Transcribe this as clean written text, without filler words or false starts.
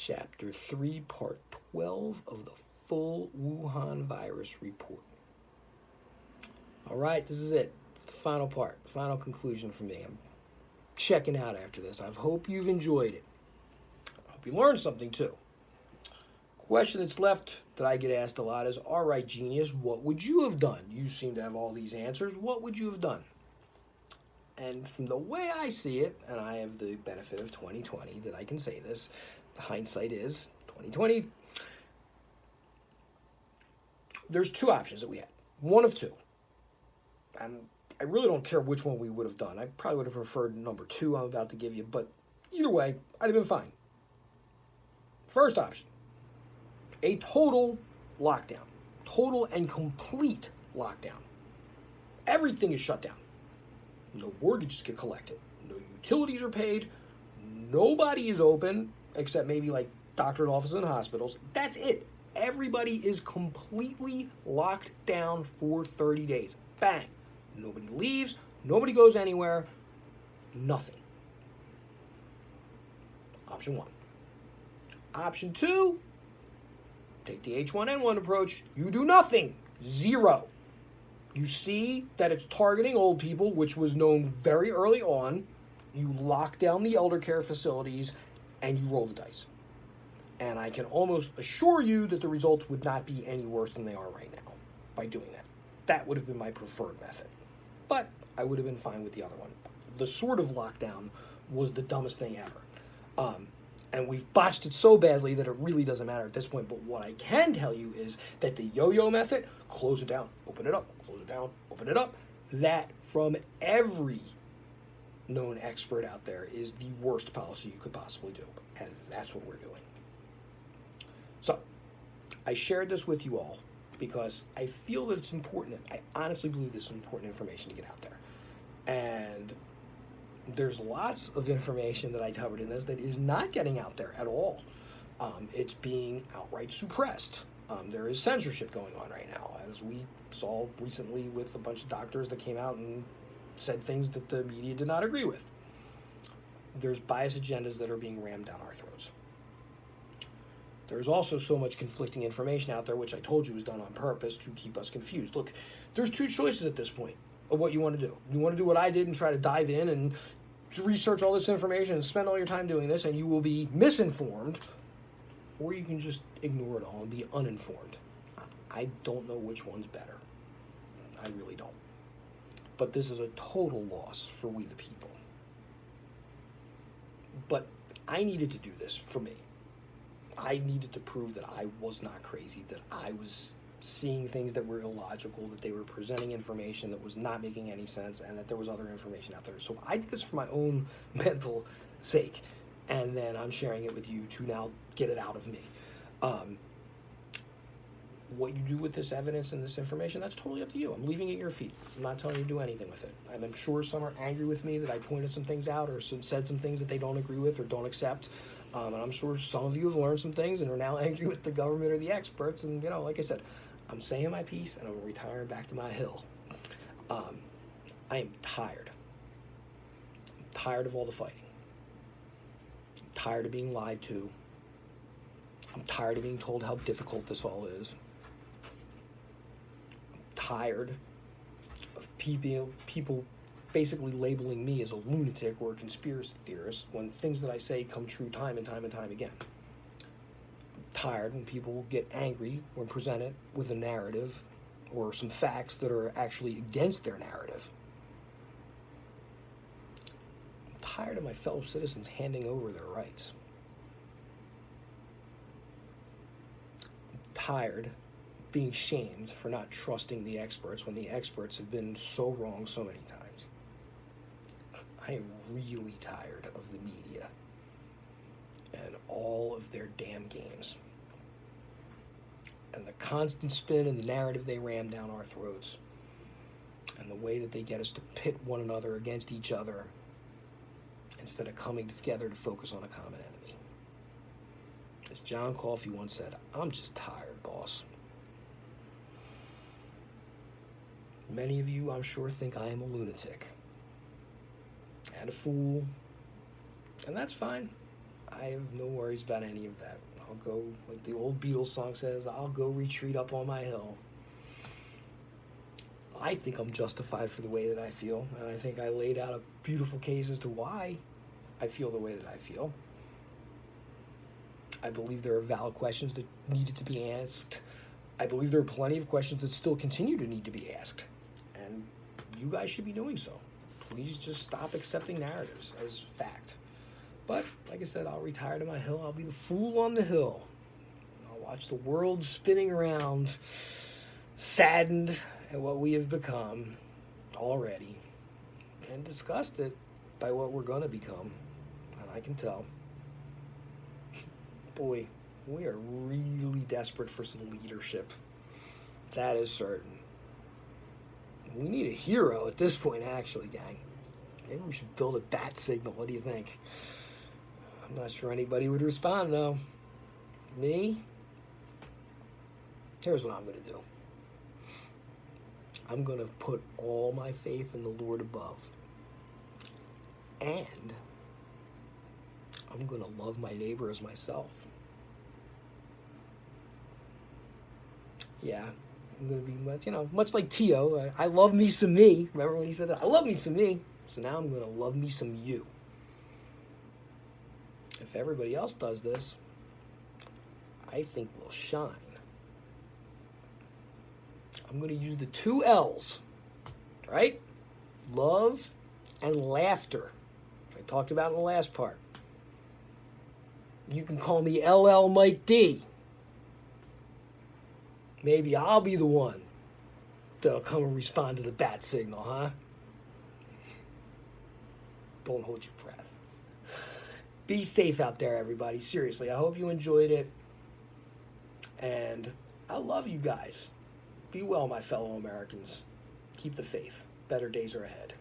Chapter 3, Part 12 of the full Wuhan virus report. All right, this is it. It's the final part, final conclusion for me. I'm checking out after this. I hope you've enjoyed it. I hope you learned something too. Question that's left that I get asked a lot is, all right, genius, what would you have done? You seem to have all these answers. What would you have done? And from the way I see it, and I have the benefit of 2020 that I can say this, the hindsight is 2020. There's two options that we had. One of two. And I really don't care which one we would have done. I probably would have preferred number two I'm about to give you, but either way, I'd have been fine. First option, a total lockdown. Total and complete lockdown. Everything is shut down. No mortgages get collected. No utilities are paid. Nobody is open except maybe like doctor's offices and hospitals. That's it. Everybody is completely locked down for 30 days. Bang. Nobody leaves. Nobody goes anywhere. Nothing. Option one. Option two, take the H1N1 approach. You do nothing. Zero. You see that it's targeting old people, which was known very early on. You lock down the elder care facilities and you roll the dice. And I can almost assure you that the results would not be any worse than they are right now by doing that. That would have been my preferred method. But I would have been fine with the other one. The sort of lockdown was the dumbest thing ever. And we've botched it so badly that it really doesn't matter at this point. But what I can tell you is that the yo-yo method, close it down, open it up, close it down, open it up, that from every known expert out there is the worst policy you could possibly do. And that's what we're doing. So I shared this with you all because I feel that it's important. I honestly believe this is important information to get out there. And there's lots of information that I covered in this that is not getting out there at all. It's being outright suppressed. There is censorship going on right now, as we saw recently with a bunch of doctors that came out and said things that the media did not agree with. There's bias agendas that are being rammed down our throats. There's also so much conflicting information out there, which I told you was done on purpose to keep us confused. Look, there's two choices at this point of what you want to do. You want to do what I did and try to dive in and research all this information and spend all your time doing this, and you will be misinformed, or you can just ignore it all and be uninformed. I don't know which one's better. I really don't. But this is a total loss for we the people. But I needed to do this for me. I needed to prove that I was not crazy, that I was seeing things that were illogical, that they were presenting information that was not making any sense, and that there was other information out there. So I did this for my own mental sake, and then I'm sharing it with you to now get it out of me. What you do with this evidence and this information, that's totally up to you. I'm leaving it at your feet. I'm not telling you to do anything with it. And I'm sure some are angry with me that I pointed some things out or said some things that they don't agree with or don't accept. And I'm sure some of you have learned some things and are now angry with the government or the experts. And, you know, like I said, I'm saying my piece and I'm retiring back to my hill. I am tired. I'm tired of all the fighting. I'm tired of being lied to. I'm tired of being told how difficult this all is. I'm tired of people basically labeling me as a lunatic or a conspiracy theorist when things that I say come true time and time and time again. I'm tired when people get angry when presented with a narrative or some facts that are actually against their narrative. I'm tired of my fellow citizens handing over their rights. I'm tired of being shamed for not trusting the experts when the experts have been so wrong so many times. I am really tired of the media and all of their damn games and the constant spin and the narrative they ram down our throats and the way that they get us to pit one another against each other instead of coming together to focus on a common enemy. As John Coffey once said, I'm just tired, boss. Many of you, I'm sure, think I am a lunatic and a fool, and that's fine. I have no worries about any of that. I'll go, like the old Beatles song says, I'll go retreat up on my hill. I think I'm justified for the way that I feel, and I think I laid out a beautiful case as to why I feel the way that I feel. I believe there are valid questions that needed to be asked. I believe there are plenty of questions that still continue to need to be asked, and you guys should be doing so. Please just stop accepting narratives as fact. But, like I said, I'll retire to my hill. I'll be the fool on the hill. I'll watch the world spinning around, saddened at what we have become already, and disgusted by what we're going to become. And I can tell. Boy, we are really desperate for some leadership. That is certain. We need a hero at this point, actually, gang. Maybe we should build a bat signal. What do you think? I'm not sure anybody would respond, though. Me? Here's what I'm going to do. I'm going to put all my faith in the Lord above. And I'm going to love my neighbor as myself. Yeah, I'm going to be, much like Tio. I love me some me. Remember when he said that? I love me some me. So now I'm going to love me some you. If everybody else does this, I think we'll shine. I'm going to use the 2 L's, right? Love and laughter. I talked about in the last part. You can call me LL Mike D. Maybe I'll be the one that'll come and respond to the bat signal, huh? Don't hold your breath. Be safe out there, everybody. Seriously, I hope you enjoyed it. And I love you guys. Be well, my fellow Americans. Keep the faith. Better days are ahead.